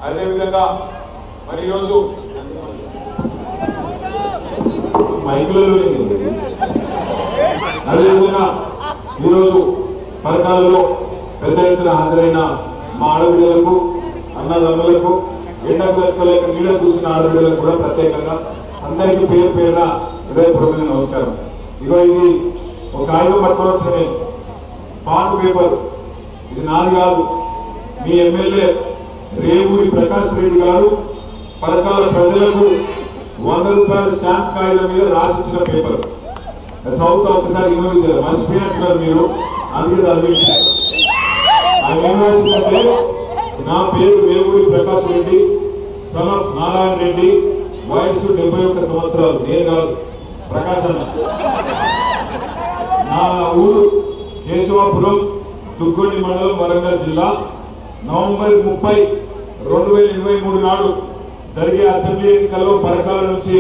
అదేవిధంగా మరి ఈరోజు మైకులలో అదేవిధంగా ఈరోజు పథకాలలో పెద్ద ఎత్తున హాజరైన మా ఆడబిడ్డలకు అన్నదమ్ములకు ఎండకు వెతకలేక నీడ చూసిన ఆడబిడ్డలకు కూడా ప్రత్యేకంగా అందరికీ పేరు పేరున హృదయపూర్వకంగా నమస్కారం. ఇగో ఇది ఒక ఆయుధం పట్టుకోవచ్చని బాండ్ పేపర్, ఇది నాది కాదు, మీ ఎమ్మెల్యే రేవూరి ప్రకాష్ రెడ్డి గారు పథకాల ప్రజలకు 100 రూపాయల స్టాంప్ కాయల మీద రాసిచ్చిన పేపర్. సౌత్ ఒకసారి ఇన్వోయించారు, మర్చిపోయినట్టున్నారు మీరు, అందుకే చదివించారు. ఆయన ఏం రాసిందంటే, నా పేరు రేవూరి ప్రకాష్ రెడ్డి, సన్ ఆఫ్ నారాయణ రెడ్డి, వయసు 71 సంవత్సరాలు. నేను కాదు, ప్రకాశ్ అన్న. నా ఊరు కేశవాపురం, దుగ్గొండి మండలం, వరంగల్ జిల్లా. నవంబర్ 30, 2023 నాడు జరిగే అసెంబ్లీ ఎన్నికల్లో పరకాల నుంచి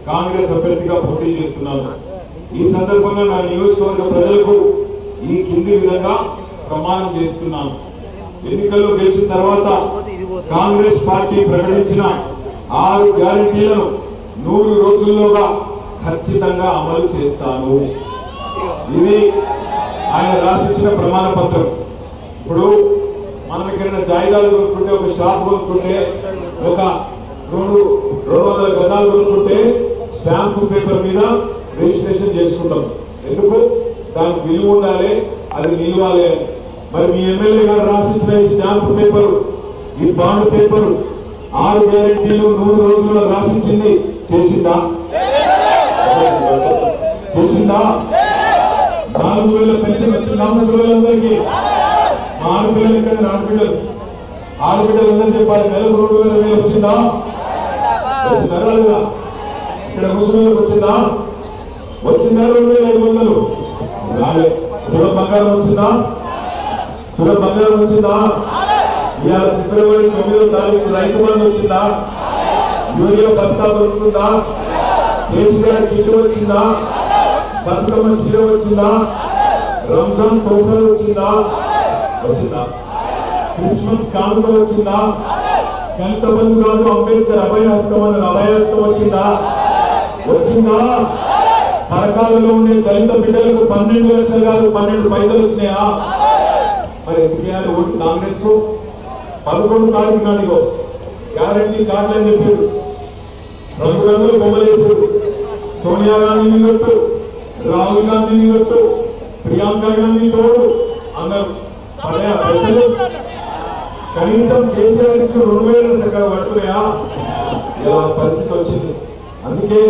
కాంగ్రెస్ అభ్యర్థిగా పోటీ చేస్తున్నాను. ఈ సందర్భంగా నా నియోజకవర్గ ప్రజలకు ఈ కింది విధంగా ప్రమాణం చేస్తున్నాను. ఎన్నికల్లో గెలిచిన తర్వాత కాంగ్రెస్ పార్టీ ప్రకటించిన 6 గ్యారెంటీలను 100 రోజుల్లోగా ఖచ్చితంగా అమలు చేస్తాను. ఇది ఆయన రాసిచ్చిన ప్రమాణ పత్రం. ఇప్పుడు మనం ఎక్కడైనా జాయిదాలు కొనుక్కుంటే, ఒక షాప్ కొనుక్కుంటే, ఒక 200 గజాలు కొనుక్కుంటే స్టాంపు పేపర్ మీద రిజిస్ట్రేషన్ చేసుకుంటాం. ఎందుకు? దానికి విలువ ఉండాలి, అది నిలవాలి. మరి మీ ఎమ్మెల్యే గారు రాసిచ్చిన ఈ స్టాంపు పేపరు, ఈ బాండ్ పేపరు 6 గ్యారెంటీలు 100 రోజుల్లో రాసిచ్చింది చేసిందా? 4,000 పెన్షన్ వచ్చిందా ముసలిళ్ళందరికీ? మా ఆడపిల్లలు ఇక్కడ ఆడపిల్లలు అందరూ చెప్పాలి, నెలకు 2,000 వచ్చిందా? వచ్చినారా? ఇక్కడ ముసలిళ్ళకి వచ్చిందా? 2,500 రాలే. తులం బంగారం వచ్చిందా? ఇవాళ ఫిబ్రవరి 9వ తారీఖు రైతు బంధు వచ్చిందా? యూరియా బస్తా దొరుకుతుందా? కేసీఆర్ కిట్ వచ్చిందా? బతుకమ్మ చీర వచ్చిందా? రంజాన్ తోఫలు వచ్చిందా? క్రిస్మస్ కానుక వచ్చిందా? దళిత బంధు కాదు, అంబేద్కర్ అభయహస్తం అన్న అభయహస్తం వచ్చిందా? పథకాలలో ఉండే దళిత బిడ్డలకు 12 లక్షలు కాదు 12 పైసలు వచ్చినాయా? మరి ఎందుకు ఓటు కాంగ్రెస్? 11 కార్డు నాడిగో గ్యారంటీ కార్డు అని చెప్పారు. రంగురంగులు బొమ్మలేసారు. సోనియా గాంధీని కొట్టు, రాహుల్ గాంధీని కొట్టు, ప్రియాంక గాంధీ తోడు అన్నారు. ప్రజలు కనీసం కేసీఆర్ ఇచ్చిన 2,000 సగం పడుతున్నాయా? ఇలా పరిస్థితి వచ్చింది. అందుకే